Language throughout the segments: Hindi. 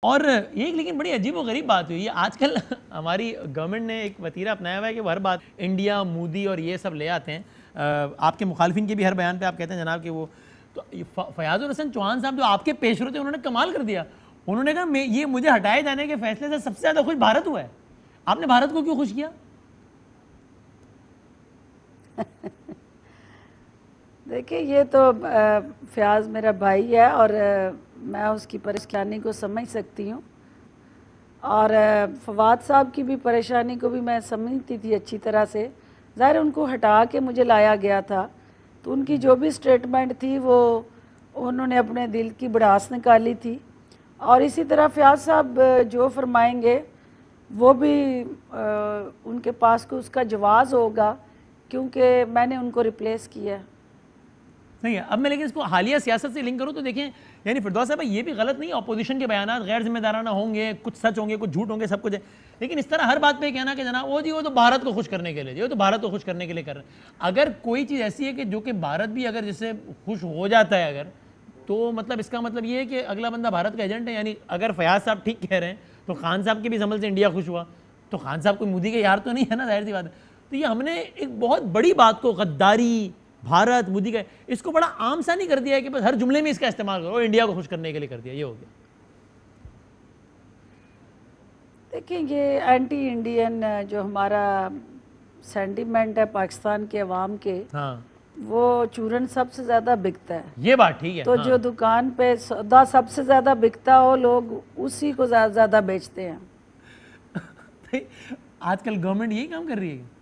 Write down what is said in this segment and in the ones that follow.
और एक लेकिन बड़ी अजीब व गरीब बात हुई है आजकल हमारी गवर्नमेंट ने एक वतीरा अपनाया हुआ है कि वो हर बात इंडिया मोदी और ये सब ले आते हैं। आपके मुखालफिन के भी हर बयान पे आप कहते हैं जनाब कि वो तो फयाजुल हसन चौहान साहब जो आपके पेशरो थे उन्होंने कमाल कर दिया। उन्होंने कहा ये मुझे हटाए जाने के फैसले से सबसे ज़्यादा खुश भारत हुआ है। आपने भारत को क्यों खुश किया? देखिए ये तो फयाज मेरा भाई है और मैं उसकी परेशानी को समझ सकती हूँ और फवाद साहब की भी परेशानी को भी मैं समझती थी अच्छी तरह से। ज़ाहिर उनको हटा के मुझे लाया गया था तो उनकी जो भी स्टेटमेंट थी वो उन्होंने अपने दिल की भड़ास निकाली थी और इसी तरह फयाज साहब जो फरमाएंगे वो भी उनके पास को उसका जवाज़ होगा क्योंकि मैंने उनको रिप्लेस किया है। नहीं है। अब मैं लेकिन इसको हालिया सियासत से लिंक करूँ तो देखें यानी फिरदौस साहब ये भी गलत नहीं है, अपोजिशन के बयान गैर जिम्मेदाराना होंगे, कुछ सच होंगे कुछ झूठ होंगे, सब कुछ है, लेकिन इस तरह हर बात पे कहना कि जनाब वो जी वो तो भारत को खुश करने के लिए, वो तो भारत को खुश करने के लिए कर रहे हैं। अगर कोई चीज़ ऐसी है कि जो कि भारत भी अगर जिससे खुश हो जाता है अगर, तो मतलब इसका मतलब ये है कि अगला बंदा भारत का एजेंट है। यानी अगर फयाज साहब ठीक कह रहे हैं तो खान साहब के भी अमल से इंडिया खुश हुआ, तो खान साहब कोई मोदी के यार तो नहीं है ना, जाहिर सी बात है। तो ये हमने एक बहुत बड़ी बात को गद्दारी भारत मोदी का इसको बड़ा आम सा नहीं कर दिया है कि बस हर जुमले में इसका इस्तेमाल करो, इंडिया को खुश करने के लिए कर दिया, ये हो गया। देखिए ये एंटी इंडियन जो हमारा सेंटिमेंट है पाकिस्तान के अवाम के, हाँ, वो चूरन सबसे ज़्यादा बिकता है। ये बात ठीक है। तो हाँ, जो दुकान पे सौदा सबसे ज़्यादा बिकता हो लोग उसी को ज़्यादा बेचते हैं। आजकल गवर्नमेंट यही काम कर रही है?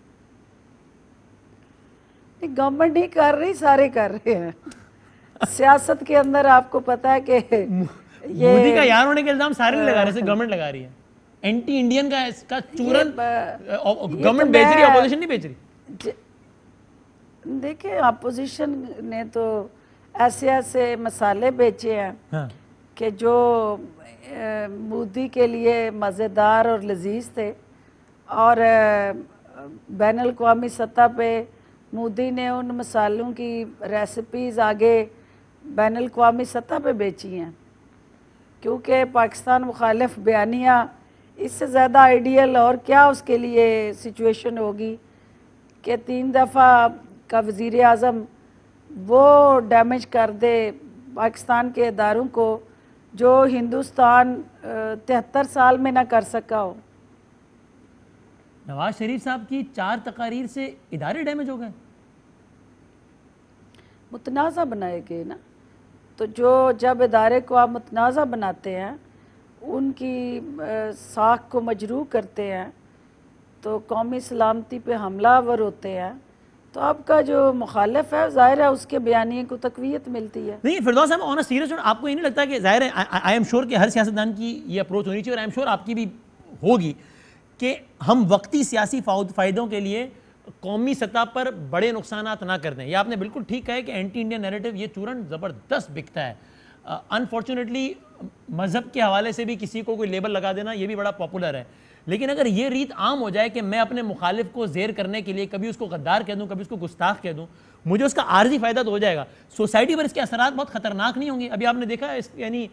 गवर्नमेंट नहीं कर रही, सारे कर रहे हैं। सियासत के अंदर आपको पता है कि ये मोदी का यार होने के इल्जाम सारे लगा रहे हैं, गवर्नमेंट लगा रही है। एंटी इंडियन का इसका चूरन गवर्नमेंट बेच रही है, अपोजिशन नहीं बेच रही। देखिए अपोजिशन ने तो ऐसे ऐसे मसाले बेचे हैं, हाँ, कि जो मोदी के लिए मज़ेदार और लजीज थे और बैनुल अक़वामी सतह पे मोदी ने उन मसालों की रेसिपीज़ आगे बैनुल अक़वामी सतह पे बेची हैं, क्योंकि पाकिस्तान मुखालिफ बयानिया इससे ज़्यादा आइडियल और क्या उसके लिए सिचुएशन होगी कि 3 दफ़ा का वज़ीर आज़म वो डैमेज कर दे पाकिस्तान के इदारों को जो हिंदुस्तान 73 साल में ना कर सका हो। नवाज शरीफ साहब की 4 तकारीर से इदारे डैमेज हो गए, मुतनाज़ा बनाए गए ना। तो जो जब इदारे को आप मुतनाज़ा बनाते हैं, उनकी साख को मजरूह करते हैं, तो कौमी सलामती पे हमलावर होते हैं, तो आपका जो मुखालिफ है ज़ाहिर है उसके बयानिए को तक़वियत मिलती है। नहीं फिरदौस साहब ऑन अ सीरियस नोट, आपको ये नहीं लगता कि ज़ाहिर है आई एम श्योर कि हर सियासतदान की ये अप्रोच होनी चाहिए और आई एम श्योर आपकी भी होगी कि हम वक्ती सियासी फ़ायदों के लिए कौमी सतह पर बड़े नुकसानात ना कर दें। ये आपने बिल्कुल ठीक कहा है कि एंटी इंडियन नैरेटिव ये चूरन ज़बरदस्त बिकता है। अनफॉर्चुनेटली मज़हब के हवाले से भी किसी को कोई लेबल लगा देना ये भी बड़ा पॉपुलर है, लेकिन अगर ये रीत आम हो जाए कि मैं अपने मुखालिफ को ज़ेर करने के लिए कभी उसको गद्दार कह दूँ, कभी उसको गुस्ताख कह दूँ, मुझे उसका आर्जी फ़ायदा तो हो जाएगा, सोसाइटी पर इसके असरात बहुत ख़तरनाक नहीं होंगे। अभी आपने देखा यानी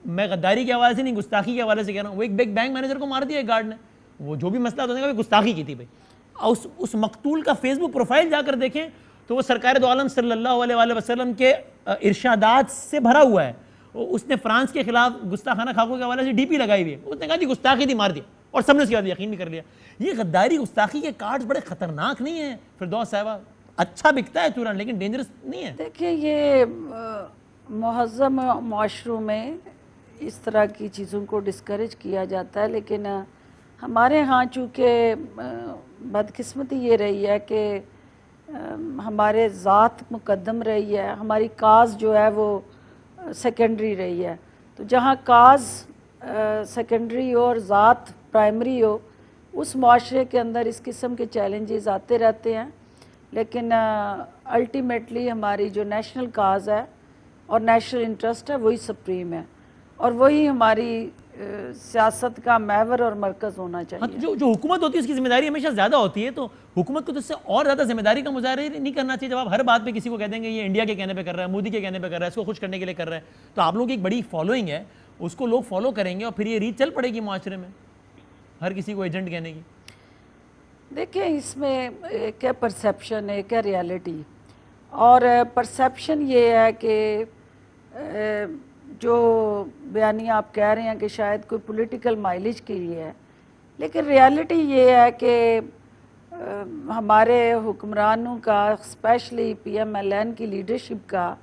मैं गद्दारी के हवाले से नहीं गुस्ताखी के हवाले से कह रहा हूँ, वो एक बिग बैंक मैनेजर को मार दिया एक गार्ड ने, वो जो भी मसला होने का गुस्ताखी की थी भाई। उस मकतूल का फेसबुक प्रोफाइल जाकर देखें तो वो सरकार दो आलम सल्लल्लाहु अलैहि वसल्लम के इरशादात से भरा हुआ है। उसने फ्रांस के खिलाफ गुस्ताखाना खाकों के हवाले से डीपी लगाई हुई है, उसने कहा जी गुस्ताखी थी, मार दिया, और सबने उसके बाद यकीन भी कर लिया। ये गद्दारी गुस्ताखी के कार्ड्स बड़े खतरनाक नहीं है फिरदौस साहिबा? अच्छा बिकता है चूरन लेकिन डेंजरस नहीं है। देखिए ये मुहज़्ज़म माशरों में इस तरह की चीज़ों को डिस्करेज किया जाता है, लेकिन हमारे यहाँ चूँकि बदकिस्मती ये रही है कि हमारे ज़ात मुकद्दम रही है, हमारी काज जो है वो सेकेंडरी रही है। तो जहाँ काज सेकेंडरी हो और ज़ात प्राइमरी हो, उस माशरे के अंदर इस किस्म के चैलेंजेस आते रहते हैं, लेकिन अल्टीमेटली हमारी जो नेशनल काज है और नेशनल इंटरेस्ट है वही सुप्रीम है और वही हमारी सियासत का महवर और मरकज़ होना चाहिए। हाँ, जो हुकूमत होती है उसकी जिम्मेदारी हमेशा ज़्यादा होती है, तो हुकूमत को तो इससे और ज़्यादा जिम्मेदारी का मुजाहरा नहीं करना चाहिए। जब आप हर बात पे किसी को कह देंगे ये इंडिया के कहने पे कर रहा है, मोदी के कहने पे कर रहा है, इसको खुश करने के लिए कर रहा है, तो आप लोगों की एक बड़ी फॉलोइंग है उसको लोग फॉलो करेंगे और फिर ये रीत चल पड़ेगी माशरे में, हर किसी को एजेंट कहने की। देखिए इसमें एक है परसेप्शन, एक है रियलिटी। और परसेप्शन ये है कि जो बयानियाँ आप कह रहे हैं कि शायद कोई पॉलिटिकल माइलेज के लिए है, लेकिन रियलिटी ये है कि हमारे हुक्मरानों का, स्पेशली PMLN की लीडरशिप का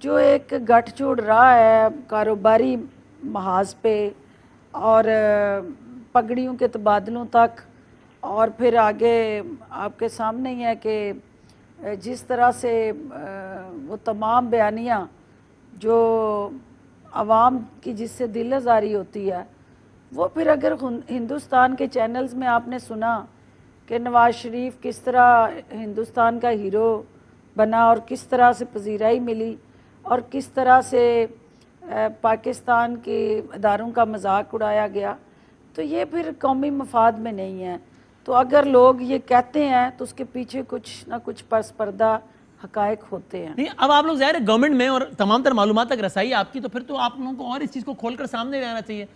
जो एक गठजोड़ रहा है कारोबारी महाज पे और पगड़ियों के तबादलों तक, और फिर आगे आपके सामने ही है कि जिस तरह से वो तमाम बयानियाँ जो आवाम की जिससे दिल आज़ारी होती है, वो फिर अगर हिंदुस्तान के चैनल्स में आपने सुना कि नवाज शरीफ किस तरह हिंदुस्तान का हीरो बना और किस तरह से पजीराई मिली और किस तरह से पाकिस्तान के इदारों का मजाक उड़ाया गया, तो ये फिर कौमी मफाद में नहीं है। तो अगर लोग ये कहते हैं तो उसके पीछे कुछ ना कुछ पर्दा हकायक होते हैं। नहीं, अब आप लोग ज़ाहिर है गवर्नमेंट में और तमाम तर मालूमात तक रसाई आपकी, तो फिर तो आप लोगों को और इस चीज़ को खोलकर सामने ले आना चाहिए।